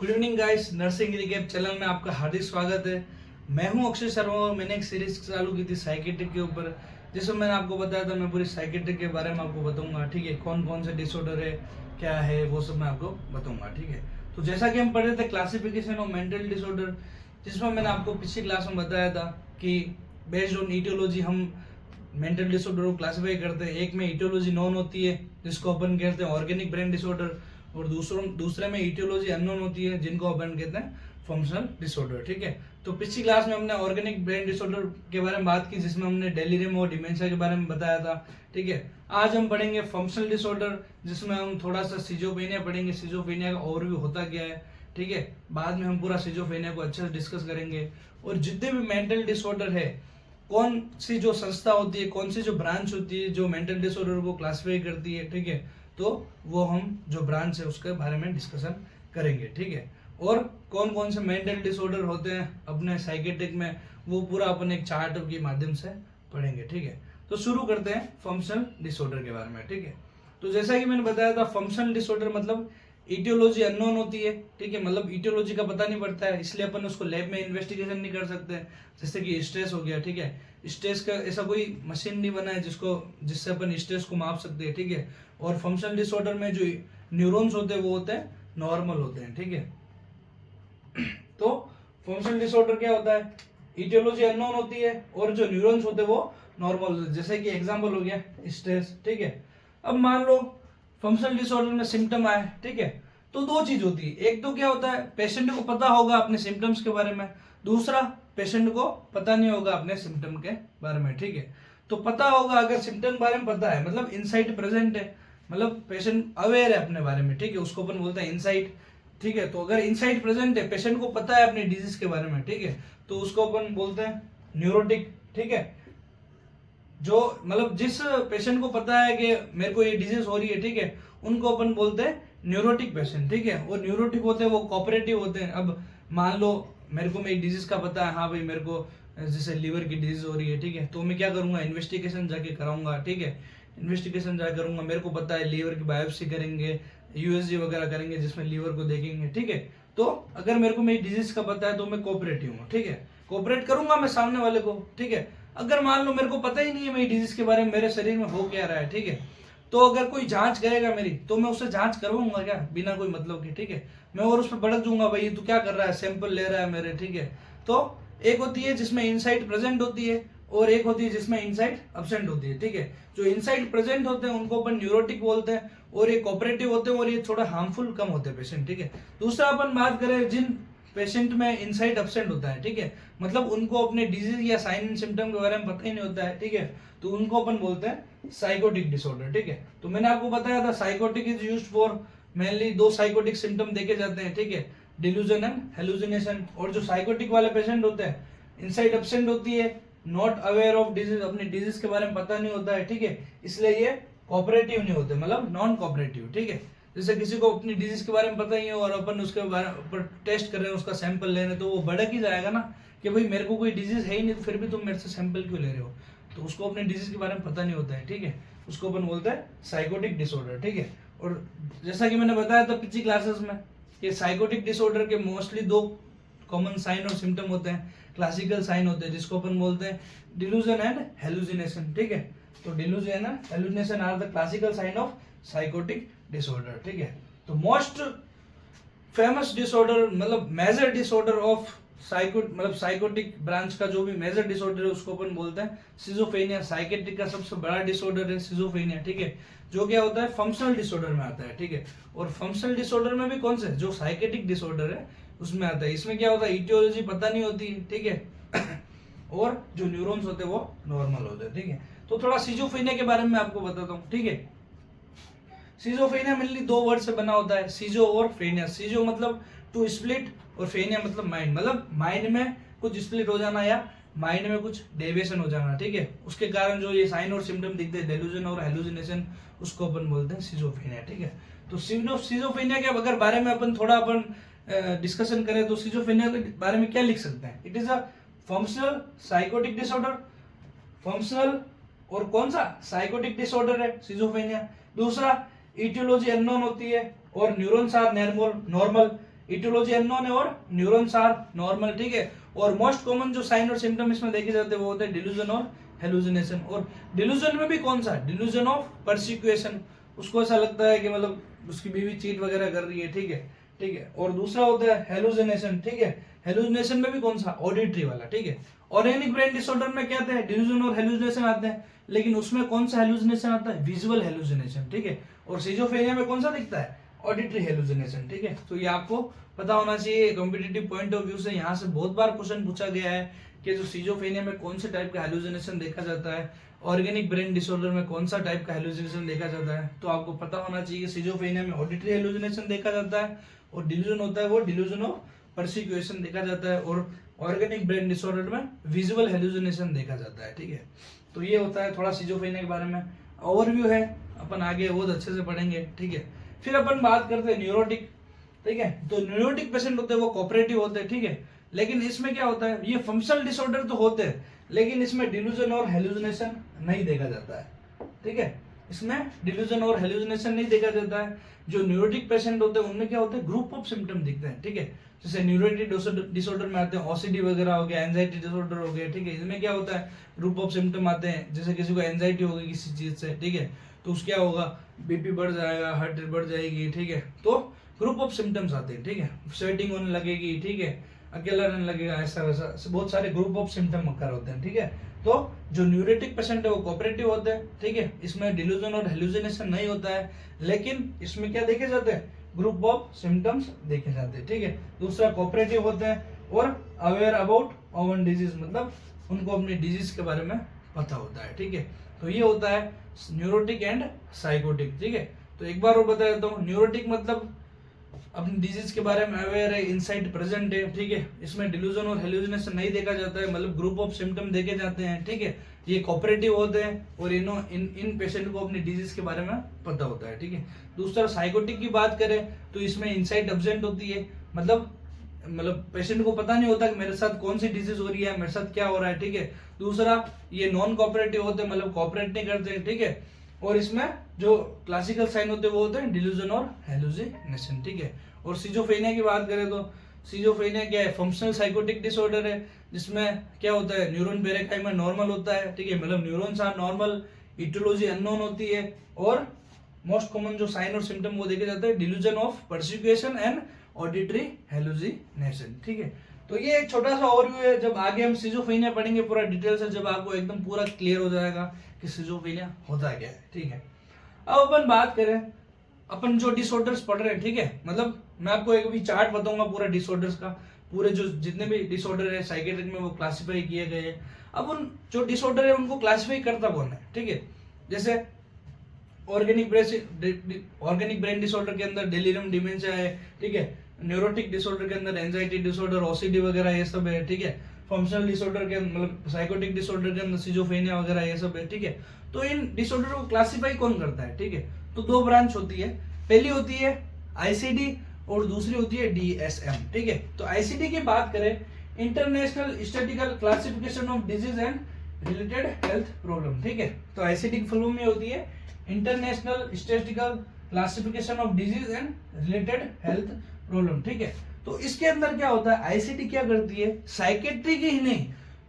Good evening guys, nursing recap channel में आपका हार्दिक स्वागत है। मैं हूं अक्षय शर्मा और मैंने एक सीरीज चालू की थी साइकेट्रिक के ऊपर, जिसमें मैंने आपको बताया था मैं पूरी साइकेट्रिक के बारे में आपको बताऊंगा। ठीक है, कौन कौन से डिसऑर्डर है, क्या है, वो सब मैं आपको बताऊंगा। ठीक है, तो जैसा कि हम पढ़ रहे थे क्लासिफिकेशन ऑफ मेंटल डिसऑर्डर, जिसमें मैंने आपको पिछली क्लास में बताया था कि बेस्ड ऑन ईटियोलॉजी हम मेंटल डिसऑर्डर को क्लासिफाई करते हैं। एक में ईटियोलॉजी नॉन होती है जिसको अपन कहते हैं ऑर्गेनिक ब्रेन डिसऑर्डर, और दूसरे में ईटियोलॉजी अननोन होती है जिनको अपन कहते हैं फंक्शनल डिसऑर्डर। ठीक है, तो पिछली क्लास में हमने ऑर्गेनिक ब्रेन डिसऑर्डर के बारे में बात की, जिसमें हमने डेलिरियम और डिमेंशिया के बारे में बताया था। ठीक है, आज हम पढ़ेंगे फंक्शनल डिसऑर्डर, जिसमें हम थोड़ा सा सिजोफ्रेनिया पढ़ेंगे, सिजोफ्रेनिया का ओवरव्यू होता क्या है। ठीक है, बाद में हम पूरा सिजोफ्रेनिया को अच्छे से डिस्कस करेंगे, और जितने भी मेंटल डिसऑर्डर है, कौन सी जो संस्था होती है, कौन सी जो ब्रांच होती है जो मेंटल डिसऑर्डर को क्लासिफाई करती है। ठीक है, तो वो हम जो ब्रांच है उसके बारे में डिस्कशन करेंगे। ठीक है, और कौन कौन से मेंटल डिसऑर्डर होते हैं अपने साइकेट्रिक में, वो पूरा अपन एक चार्ट के माध्यम से पढ़ेंगे। ठीक है, तो शुरू करते हैं फंक्शनल डिसऑर्डर के बारे में। ठीक है, तो जैसा कि मैंने बताया था, फंक्शनल डिसऑर्डर मतलब ईटियोलॉजी अननोन होती है। ठीक है, मतलब ईटियोलॉजी का पता नहीं पड़ता है, इसलिए अपन उसको लैब में इन्वेस्टिगेशन नहीं कर सकते। जैसे कि स्ट्रेस हो गया। ठीक है, स्ट्रेस का ऐसा कोई मशीन नहीं बना है जिससे अपन स्ट्रेस को माप सकते हैं। ठीक है, और फंक्शनल डिसऑर्डर में जो न्यूरॉन्स होते हैं वो होते हैं नॉर्मल होते हैं। ठीक है, तो फंक्शनल डिसऑर्डर क्या होता है, ईटियोलॉजी अननोन होती है और जो न्यूरॉन्स होते हैं वो नॉर्मल होते हैं। जैसे कि एग्जांपल हो गया स्ट्रेस। ठीक है, अब मान लो फंक्शनल डिसऑर्डर में सिम्टम आए। ठीक है, तो दो चीज होती है, एक तो क्या होता है पेशेंट को पता होगा अपने सिम्टम्स के बारे में, दूसरा पेशेंट को पता नहीं होगा अपने सिम्टम के बारे में। ठीक है, तो पता होगा अगर सिम्टम के बारे में पता है मतलब इनसाइट प्रेजेंट है, मतलब पेशेंट अवेयर है अपने बारे में। ठीक है, उसको अपन बोलते हैं इनसाइट। ठीक है, तो अगर इनसाइट प्रेजेंट है, पेशेंट को पता है अपनी डिजीज के बारे में। ठीक है, तो उसको अपन बोलते हैं न्यूरोटिक। ठीक है, जो मतलब जिस पेशेंट को पता है कि मेरे को ये डिजीज हो रही है, ठीक है, उनको अपन बोलते हैं न्यूरोटिक पेशेंट। ठीक है, और न्यूरोटिक होते हैं वो कोऑपरेटिव होते हैं। अब मान लो मेरे को मेरी डिजीज का पता है, हाँ भाई मेरे को जैसे लीवर की डिजीज हो रही है। ठीक है, तो मैं क्या करूंगा, इन्वेस्टिगेशन जाके कराऊंगा। ठीक है, इन्वेस्टिगेशन जाके करूंगा, मेरे को पता है लीवर की बायोप्सी करेंगे, यूएसजी वगैरह करेंगे जिसमें लीवर को देखेंगे। ठीक है, तो अगर मेरे को मेरी डिजीज का पता है तो मैं कोऑपरेटिव हूँ। ठीक है, कोऑपरेट करूंगा मैं सामने वाले को। ठीक है, अगर मान लो मेरे को पता ही नहीं है मेरी डिजीज के बारे में, मेरे शरीर में हो क्या रहा है। ठीक है, तो अगर कोई जांच करेगा मेरी तो मैं उससे जांच करवाऊंगा क्या, बिना कोई मतलब के। ठीक है, मैं और उस पर भड़क दूंगा, भाई तू क्या कर रहा है, सैंपल ले रहा है मेरे। ठीक है, तो एक होती है जिसमें इनसाइट प्रेजेंट होती है और एक होती है जिसमें इनसाइट एब्सेंट होती है। ठीक है, जो इनसाइट प्रेजेंट होते हैं उनको अपन न्यूरोटिक बोलते हैं, और ये कोऑपरेटिव होते हैं और ये थोड़ा हार्मफुल कम होते हैं पेशेंट। ठीक है, दूसरा अपन बात करें जिन पेशेंट में इनसाइट एब्सेंट होता है। ठीक है, मतलब उनको अपने डिजीज या साइन एंड सिम्टम के बारे में पता ही नहीं होता है। ठीक है, तो उनको अपन बोलते हैं साइकोटिक डिसऑर्डर। ठीक है, तो मैंने आपको बताया था psychotic is used for mainly दो साइकोटिक सिम्टम देखे जाते हैं। ठीक है, डिल्यूजन एंड हेलुसिनेशन। और जो साइकोटिक वाले पेशेंट होते हैं, इनसाइट एब्सेंट होती है, नॉट अवेयर ऑफ डिजीज, अपनी डिजीज के बारे में पता नहीं होता है। ठीक है, इसलिए ये कोऑपरेटिव नहीं होते, मतलब नॉन कोऑपरेटिव। ठीक है, जैसे किसी को अपनी डिजीज के बारे में पता ही है और अपन उसके बारे पर टेस्ट कर रहे हैं, उसका सैंपल ले रहे हैं, तो वो भड़क ही जाएगा ना कि भाई मेरे को कोई डिजीज है ही नहीं, तो फिर भी तुम मेरे से सैंपल क्यों ले रहे हो। तो उसको अपने डिजीज के बारे में पता नहीं होता है। ठीक है, उसको अपन बोलते हैं साइकोटिक डिसऑर्डर। ठीक है, और जैसा कि मैंने बताया था पिछली क्लासेस में कि साइकोटिक डिसऑर्डर के मोस्टली दो कॉमन साइन और सिम्टम होते हैं, क्लासिकल साइन होते हैं, जिसको अपन बोलते हैं डिल्यूजन एंड हेलुसिनेशन। ठीक है, तो delusion and hallucination are the classical sign of psychotic disorder. ठीक है, तो मोस्ट फेमस डिसऑर्डर मतलब major disorder of psychotic branch का जो भी मेजर डिसऑर्डर है उसको अपन बोलते हैं सिजोफ्रेनिया। साइकेट्रिक का सबसे बड़ा डिसऑर्डर है सिजोफ्रेनिया। ठीक है, जो क्या होता है फंक्शनल डिसऑर्डर में आता है। ठीक है, और फंक्शनल डिसऑर्डर में भी कौन से, जो साइकेट्रिक डिसऑर्डर है उसमें आता है। इसमें क्या होता है, ईटियोलॉजी पता नहीं होती। ठीक है, और जो न्यूरॉन्स होते हैं वो नॉर्मल होते हैं। ठीक है, तो थोड़ा सिजोफ्रेनिया के बारे में आपको बताता हूँ। ठीक है, सिजोफ्रेनिया मेनली दो वर्ड से बना होता है, सिजो और फ्रेनिया। सिजो मतलब टू स्प्लिट और फ्रेनिया मतलब माइंड, मतलब माइंड में कुछ स्प्लिट हो जाना या माइंड में कुछ डेविएशन हो जाना। ठीक है, उसके कारण जो ये साइन और सिम्टम दिखते हैं, डेल्यूजन और हेलुसिनेशन, उसको अपन बोलते हैं सिजोफ्रेनिया। ठीक है, तो सिजोफ्रेनिया के अगर बारे में अपन थोड़ा डिस्कशन करें तो सिजोफ्रेनिया के बारे में क्या लिख सकते हैं, it is a functional psychotic disorder. Functional और कौन सा साइकोटिक डिसऑर्डर है सिजोफ्रेनिया। दूसरा ईटियोलॉजी अननोन होती है और neurons are normal. Etiology unknown है और न्यूरॉन्स आर नॉर्मल, ठीक है। और मोस्ट कॉमन जो साइन और सिम्टम इसमें देखे जाते हैं वो होते हैं डिल्यूजन और हेलुसिनेशन। और डिल्यूजन में भी कौन सा, डिल्यूजन ऑफ परसिक्यूशन, उसको ऐसा लगता है कि मतलब उसकी बीवी चीट वगैरह कर रही है, ठीक है, ठीक है। और दूसरा होता है हेलुसिनेशन, ठीक है। हेलुसिनेशन में भी कौन सा, ऑडिटरी वाला, ठीक है। ऑर्गेनिक ब्रेन डिसऑर्डर में क्या आते हैं, डिल्यूजन और हेलुसिनेशन आते हैं, लेकिन उसमें कौन सा हेलुसिनेशन आता है, विजुअल हेलुसिनेशन, ठीक है। और सिजोफ्रेनिया में कौन सा दिखता है, ऑडिटरी हेलुसिनेशन, ठीक है। तो ये आपको पता होना चाहिए, कॉम्पिटिटिव पॉइंट ऑफ व्यू से यहाँ से बहुत बार क्वेश्चन पूछा गया है कि जो सिजोफ्रेनिया में कौन से टाइप का हेलुसिनेशन देखा जाता है, ऑर्गेनिक ब्रेन डिसऑर्डर में कौन सा टाइप का हेलुसिनेशन देखा जाता है। तो आपको पता होना चाहिए कि सिजोफ्रेनिया में ऑडिटरी हेलुसिनेशन देखा जाता है, और डिल्यूजन होता है वो डिल्यूजन ऑफ परसिक्यूशन देखा जाता है, और ऑर्गेनिक ब्रेन डिसऑर्डर में विजुअल हेलुसिनेशन देखा जाता है, ठीक है। तो ये होता है थोड़ा सिजोफ्रेनिया के बारे में ओवरव्यू है, अपन आगे बहुत अच्छे से पढ़ेंगे, ठीक है। फिर अपन बात करते हैं न्यूरोटिक, ठीक है। तो न्यूरोटिक पेशेंट होते हैं वो कोऑपरेटिव होते हैं, ठीक है। लेकिन इसमें क्या होता है, ये फंक्शनल डिसऑर्डर तो होते हैं, लेकिन इसमें डिल्यूजन और हेलुसिनेशन नहीं देखा जाता है, ठीक है। इसमें डिल्यूजन और हेलुसिनेशन नहीं देखा जाता है। जो न्यूरोटिक पेशेंट होते हैं उनमें क्या होता है, ग्रुप ऑफ सिम्टम दिखते हैं, ठीक है। जैसे न्यूरोटिक डिसऑर्डर में आते हैं ओसीडी वगैरह हो गया, एंजाइटी डिसऑर्डर हो गया, ठीक है। इसमें क्या होता है, ग्रुप ऑफ सिम्टम आते हैं, जैसे किसी को एंजाइटी होगी किसी चीज से, ठीक है, तो उसका क्या होगा, बीपी बढ़ जाएगा, हार्ट रेट बढ़ जाएगी, ठीक है। तो ग्रुप ऑफ सिम्टम्स आते हैं, ठीक है। स्वेटिंग होने लगेगी, ठीक है, अकेला रहने लगेगा, ऐसा वैसा बहुत सारे ग्रुप ऑफ सिम्टम अकर होते हैं, ठीक है। तो जो न्यूरोटिक पेशेंट है वो कोऑपरेटिव होते हैं, ठीक है। इसमें डिल्यूजन और हेलुसिनेशन नहीं होता है, लेकिन इसमें क्या देखे जाते हैं, ग्रुप ऑफ सिम्टम्स देखे जाते हैं, ठीक है। दूसरा कोऑपरेटिव होते हैं और अवेयर अबाउट ओवन डिजीज, मतलब उनको अपनी डिजीज के बारे में पता होता है, ठीक है। तो ये होता है न्यूरोटिक एंड साइकोटिक, ठीक है। तो एक बार और बता देता हूँ, न्यूरोटिक मतलब अपनी डिजीज के बारे में अवेयर है, इनसाइट प्रेजेंट है, ठीक है। इसमें डिल्यूजन और हेलुसिनेशन नहीं देखा जाता है, मतलब ग्रुप ऑफ सिम्टम देखे जाते हैं, ठीक है। ये कोऑपरेटिव होते हैं और इन पेशेंट को अपनी डिजीज के बारे में पता होता है, ठीक है। दूसरा साइकोटिक की बात करें तो इसमें इनसाइट एब्सेंट होती है, मतलब पेशेंट को पता नहीं होता कि मेरे साथ कौन सी डिजीज हो रही है, मेरे साथ क्या हो रहा है, ठीक है। दूसरा ये नॉन कोऑपरेटिव होते हैं, मतलब कोऑपरेट नहीं करते हैं, ठीक है। और इसमें जो क्लासिकल साइन होते हैं वो होते हैं डिल्यूजन और हेलुसिनेशन, ठीक है। और सिजोफ्रेनिया की बात करें तो सिजोफ्रेनिया क्या है, फंक्शनल साइकोटिक डिसऑर्डर है, जिसमें क्या होता है, न्यूरॉन पेरेकाइमा नॉर्मल होता है, ठीक है, मतलब neurons are normal, etiology unknown होती है, और मोस्ट कॉमन जो साइन और सिम्टम वो देखे जाते हैं delusion of persecution and auditory hallucination, ठीक है। तो ये एक छोटा सा ओवरव्यू है, जब आगे हम सिजोफ्रेनिया पढ़ेंगे पूरा डिटेल से, जब आपको एकदम पूरा क्लियर हो जाएगा कि सिजोफ्रेनिया होता क्या है, ठीक है। अब अपन बात करें, अपन जो डिसऑर्डर्स पढ़ रहे हैं, ठीक है, मतलब मैं आपको एक भी चार्ट बताऊंगा पूरा डिसऑर्डर्स का, पूरे जो जितने भी डिसऑर्डर है साइकेट्रिक में वो क्लासिफाई किए गए हैं। अब उन जो डिसऑर्डर है उनको क्लासिफाई करता कौन है, ठीक है। जैसे ऑर्गेनिक ब्रेन डिसऑर्डर के अंदर डेलिरियम डिमेंशिया है, ठीक है। न्यूरोटिक डिसऑर्डर के अंदर एंजाइटी डिसऑर्डर, ओसीडी वगैरह ये सब है, ठीक है। फंक्शनल डिसऑर्डर के मतलब साइकोटिक डिसऑर्डर के अंदर सिजोफ्रेनिया वगैरह ये सब है, ठीक है। तो इन डिसऑर्डर को क्लासिफाई कौन करता है, ठीक है। तो दो ब्रांच होती है, पहली होती है आईसीडी और दूसरी होती है डीएसएम, ठीक है। तो आईसीडी की बात करें, international statistical classification of disease and related health problem, ठीक है। तो आईसीडी की फुल फॉर्म में होती है international statistical classification of disease and related health problem, ठीक है। तो इसके अंदर क्या होता है, आईसीडी क्या करती है, साइकेट्री की ही नहीं,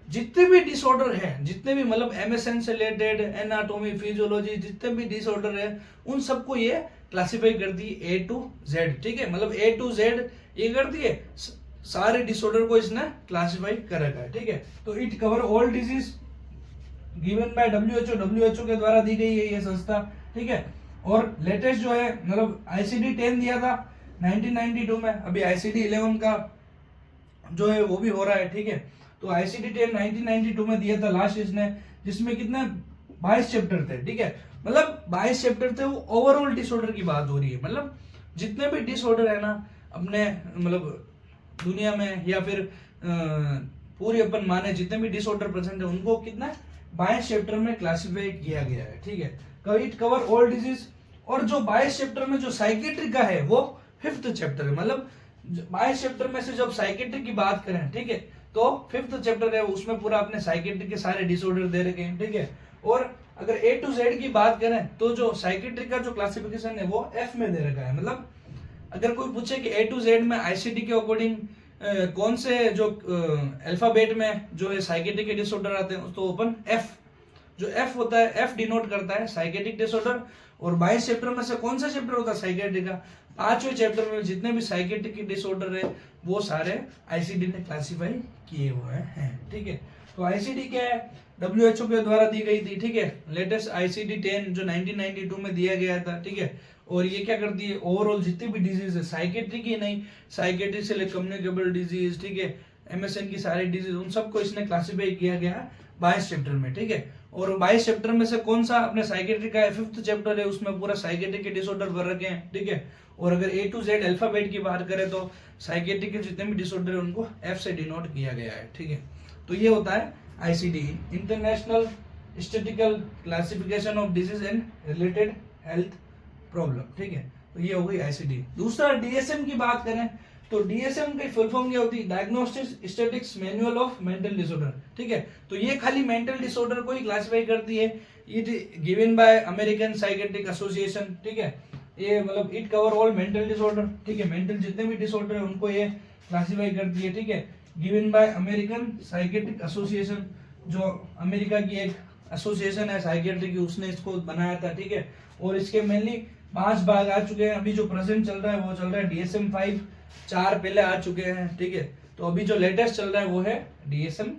जितने भी डिसऑर्डर है, जितने भी मतलब एमएसएन से रिलेटेड, एनाटॉमी, फिजियोलॉजी, जितने भी डिसऑर्डर है उन सबको ये क्लासिफाई करती है A to Z, ठीक है। मतलब A to Z ये करती है, सारे डिसऑर्डर को इसने क्लासिफाई कर रखा है, ठीक है। तो it cover all disease given by WHO के द्वारा दी गई है ये संस्था, ठीक है। और लेटेस्ट जो है मतलब आईसीडी 10 दिया था 1992 में, अभी आईसीडी 11 का जो है वो भी हो रहा है, ठीक है। तो आईसीडी 10 1992 में दिया था लास्ट इसने, जिसमें कितने 22 चैप्टर थे, ठीक है। मतलब 22 चैप्टर थे, वो ओवरऑल डिसऑर्डर की बात हो रही है, मतलब जितने भी डिसऑर्डर है ना अपने मतलब दुनिया में, या फिर पूरी अपन माने जितने भी डिसऑर्डर प्रेजेंट है उनको कितना 22 चैप्टर में क्लासिफाई किया गया है, ठीक है। इट कवर ऑल डिजीज, और जो 22 चैप्टर में जो साइकेट्रिक का है वो 5th चैप्टर है, मतलब 22 चैप्टर में से जब साइकेट्रिक की बात करें, ठीक है, तो 5th चैप्टर है उसमें पूरा अपने साइकेट्रिक के सारे डिसऑर्डर दे रखे हैं, ठीक है। और अगर A to Z की बात करें तो जो साइकेट्रिक का जो क्लासिफिकेशन है वो F में दे रखा है, मतलब अगर कोई पूछे कि ए टू जेड में आईसीडी के अकॉर्डिंग कौन से जो अल्फाबेट में जो है साइकेट्रिक के डिसऑर्डर आते हैं, तो अपन एफ, जो एफ होता है, एफ डिनोट करता है साइकेट्रिक डिसऑर्डर। और 22 चैप्टर में से कौन सा चैप्टर होता है साइकेट्रिक का? 5वें चैप्टर में जितने भी साइकेट्रिक के डिसऑर्डर है वो सारे आईसीडी ने क्लासिफाई किए हुए हैं, ठीक है। तो आईसीडी क्या है? WHO के द्वारा दी गई थी, ठीक है। लेटेस्ट आईसीडी 10 जो 1992 में दिया गया था, ठीक है। और ये क्या करती है? ओवरऑल जितनी भी डिजीज है, साइकेट्रिक ही नहीं, साइकेट्रिक से लेकर कम्युनिकेबल डिजीज, ठीक है, एमएसएन की सारी डिजीज, उन सबको इसने क्लासिफाई किया गया 22 चैप्टर में, ठीक है। और 22 चैप्टर में से कौन सा अपने साइकेट्रिक का 5th चैप्टर है, उसमें पूरा साइकेट्रिक के डिसऑर्डर भर रखे हैं, ठीक है। और अगर ए टू जेड अल्फाबेट की बात करें तो साइकेट्रिक के जितने भी डिसऑर्डर है उनको एफ से डिनोट किया गया है, ठीक है। तो ये होता है ICD, international statistical classification of disease and related health problem, ठीक है। तो ये हो गई आईसीडी। दूसरा डीएसएम की बात करें तो डीएसएम की फुल फॉर्म क्या होती है? Diagnostic statistics manual of mental disorder, ठीक है। तो ये खाली मेंटल डिसऑर्डर को ही क्लासिफाई करती है। It given by American psychiatric association, ठीक है। ये मतलब it cover all mental disorder, ठीक है। मेंटल जितने भी डिसऑर्डर है उनको ये क्लासिफाई करती है, ठीक है। Given by American psychiatric association, जो अमेरिका की एक एसोसिएशन है साइकेट्रिक की, उसने इसको बनाया था, ठीक है। और इसके मेनली 5 भाग आ चुके हैं। अभी जो प्रेजेंट चल रहा है वो चल रहा है DSM 5, 4 पहले आ चुके हैं, ठीक है। तो अभी जो लेटेस्ट चल रहा है वो है DSM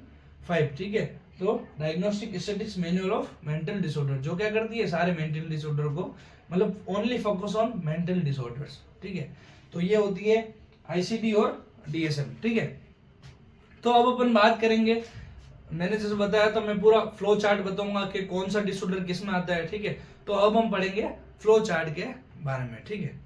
5, ठीक है। तो diagnostic statistics manual of mental disorder, जो क्या करती है? सारे मेंटल डिसऑर्डर को, मतलब only focus on mental disorders, ठीक है। तो ये होती है आईसीडी और DSM, ठीक है। तो अब अपन बात करेंगे, मैंने जैसे बताया था मैं पूरा फ्लो चार्ट बताऊंगा कि कौन सा डिसऑर्डर किस में आता है, ठीक है। तो अब हम पढ़ेंगे फ्लो चार्ट के बारे में, ठीक है।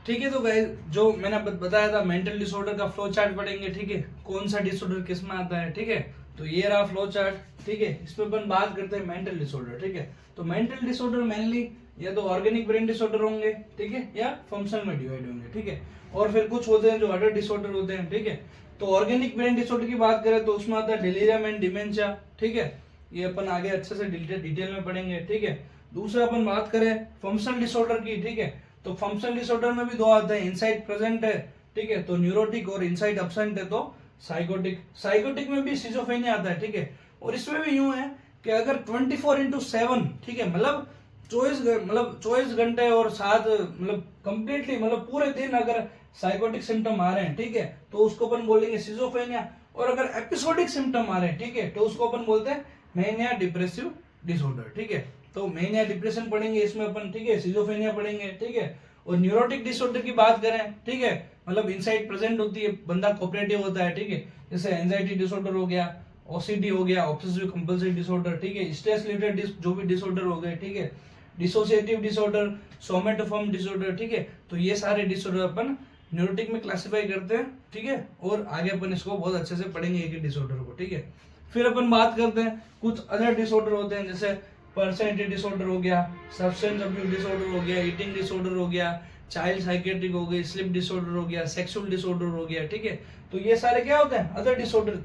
ठीक है, तो गाइस जो मैंने बताया था मेंटल डिसऑर्डर का फ्लो चार्ट पढ़ेंगे, ठीक है। कौन सा डिसऑर्डर किस में आता है, ठीक है। तो ये रहा फ्लो चार्ट, ठीक है। इस पे अपन बात करते हैं मेंटल डिसऑर्डर, ठीक है। तो मेंटल डिसऑर्डर मेनली या तो ऑर्गेनिक ब्रेन डिसऑर्डर होंगे, ठीक है, या फंक्शनल में डिवाइड होंगे, ठीक है। और फिर कुछ होते हैं जो अदर डिसऑर्डर होते हैं, ठीक है। तो ऑर्गेनिक ब्रेन डिसऑर्डर की बात करें तो उसमें आता है डिलीरियम एंड डिमेंशिया, ठीक है। ये अपन आगे अच्छे से डिटेल में पढ़ेंगे, ठीक है। दूसरा अपन बात करें फंक्शनल डिसऑर्डर की, ठीक है। तो फंक्शनल डिसऑर्डर में भी 2 आते हैं, इनसाइट प्रेजेंट है, ठीक है, तो न्यूरोटिक, और इनसाइट एब्सेंट है तो साइकोटिक। साइकोटिक में भी सिजोफ्रेनिया आता है, ठीक है। और इसमें भी यूं है कि अगर 24/7, ठीक है, मतलब 24 घंटे और 7 मतलब कंप्लीटली, मतलब पूरे दिन अगर साइकोटिक सिम्टम आ रहे हैं, ठीक है, तो उसको अपन बोलेंगे सिजोफ्रेनिया। और अगर एपिसोडिक सिम्टम आ रहे हैं, ठीक है, तो उसको अपन बोलते हैं मैनिया डिप्रेसिव डिसऑर्डर, ठीक है। तो मैनिया डिप्रेशन पढ़ेंगे इसमें अपन, ठीक है, सिजोफ्रेनिया पढ़ेंगे, ठीक है। और न्यूरोटिक डिसऑर्डर की बात करें, ठीक है, मतलब इनसाइट प्रेजेंट होती है, बंदा कोऑपरेटिव होता है, ठीक है। जैसे एंजाइटी डिसऑर्डर हो गया, ओसीडी हो गया, ऑब्सेसिव कंपल्सिव डिसऑर्डर, ठीक है, स्ट्रेस रिलेटेड जो भी डिसऑर्डर हो गए, ठीक है, डिसोसिएटिव डिसऑर्डर, सोमेटोफॉर्म डिसऑर्डर, ठीक है। तो ये सारे डिसऑर्डर अपन न्यूरोटिक में क्लासिफाई करते हैं, ठीक है। और आगे अपन इसको बहुत अच्छे से पढ़ेंगे एक डिसऑर्डर को, ठीक है। फिर अपन बात करते हैं कुछ अदर डिसऑर्डर होते हैं, जैसे पर्सनैलिटी डिसऑर्डर हो गया, सब्सटेंस अब्यूज डिसऑर्डर हो गया, ईटिंग डिसऑर्डर हो गया, चाइल्ड साइकेट्रिक हो गई, स्लीप डिसऑर्डर हो गया, सेक्सुअल डिसऑर्डर हो गया, ठीक है। तो ये सारे क्या होते हैं? अदर डिसऑर्डर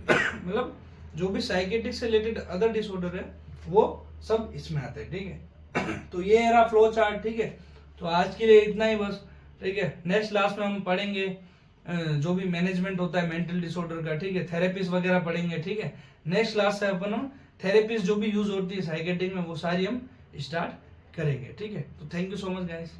मतलब जो भी साइकेट्रिक से रिलेटेड अदर डिसऑर्डर है वो सब इसमें आते हैं, ठीक है। तो ये रहा फ्लो चार्ट, ठीक है। तो आज के लिए इतना ही बस, ठीक है। नेक्स्ट क्लास में हम पढ़ेंगे जो भी मैनेजमेंट होता है मेंटल डिसऑर्डर का, ठीक है, थेरेपीज वगैरह पढ़ेंगे, ठीक है। नेक्स्ट क्लास से अपन हम थेरेपीज जो भी यूज होती है साइकेट्रिक में वो सारी हम स्टार्ट करेंगे, ठीक है। तो thank you so much guys.